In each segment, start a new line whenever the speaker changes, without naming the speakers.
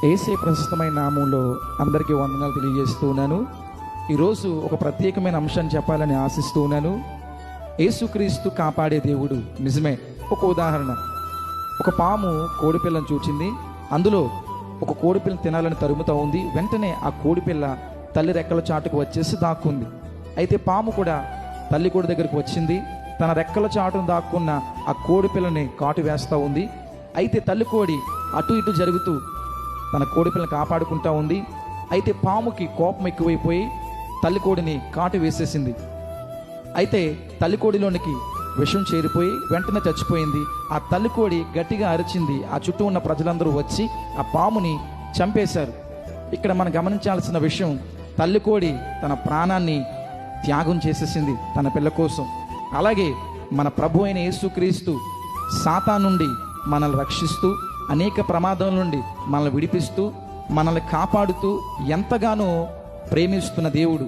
యేసే ప్రశస్తమైన నామంలో అందరికీ వందనాలు తెలియజేస్తూ ఉన్నాను. ఈరోజు ఒక ప్రత్యేకమైన అంశాన్ని చెప్పాలని ఆశిస్తూ ఉన్నాను. యేసుక్రీస్తు కాపాడే దేవుడు. నిజమే. ఒక ఉదాహరణ, ఒక పాము కోడిపిల్లను చూచింది. అందులో ఒక కోడిపిల్లని తినాలని తరుముతూ ఉంది. వెంటనే ఆ కోడిపిల్ల తల్లి రెక్కల చాటుకు వచ్చేసి దాక్కుంది. అయితే పాము కూడా తల్లి కోడి దగ్గరికి వచ్చింది. తన రెక్కల చాటును దాక్కున్న ఆ కోడిపిల్లని కాటు వేస్తూ ఉంది. అయితే తల్లి కోడి అటు ఇటు జరుగుతూ తన కోడిపిల్లని కాపాడుకుంటూ ఉంది. అయితే పాముకి కోపం ఎక్కువైపోయి తల్లి కోడిని కాటు వేసేసింది. అయితే తల్లి కోడిలోనికి విషం చేరిపోయి వెంటనే చచ్చిపోయింది. ఆ తల్లి కోడి గట్టిగా అరిచింది. ఆ చుట్టూ ఉన్న ప్రజలందరూ వచ్చి ఆ పాముని చంపేశారు. ఇక్కడ మనం గమనించాల్సిన విషయం, తల్లి కోడి తన ప్రాణాన్ని త్యాగం చేసేసింది తన పిల్ల కోసం. అలాగే మన ప్రభు అయిన యేసుక్రీస్తు సాతాను నుండి మనల్ని రక్షిస్తూ, అనేక ప్రమాదాల నుండి మనల్ని విడిపిస్తూ, మనల్ని కాపాడుతూ ఎంతగానో ప్రేమిస్తున్న దేవుడు.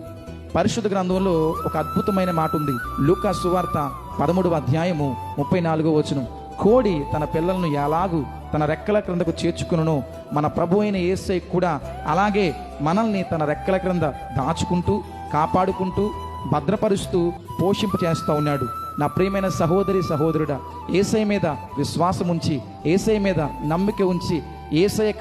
పరిశుద్ధ గ్రంథంలో ఒక అద్భుతమైన మాట ఉంది. లూకా సువార్త 13వ అధ్యాయము 34వ వచనం. కోడి తన పిల్లలను ఎలాగూ తన రెక్కల క్రిందకు చేర్చుకును, మన ప్రభు అయిన యేసయ్య కూడా అలాగే మనల్ని తన రెక్కల క్రింద దాచుకుంటూ, కాపాడుకుంటూ, భద్రపరుస్తూ, పోషింప చేస్తూ ఉన్నాడు. నా ప్రియమైన సహోదరి సహోదరుడా, యేసయ్య మీద విశ్వాసం ఉంచి, యేసయ్య మీద నమ్మిక ఉంచి, యేసయ్య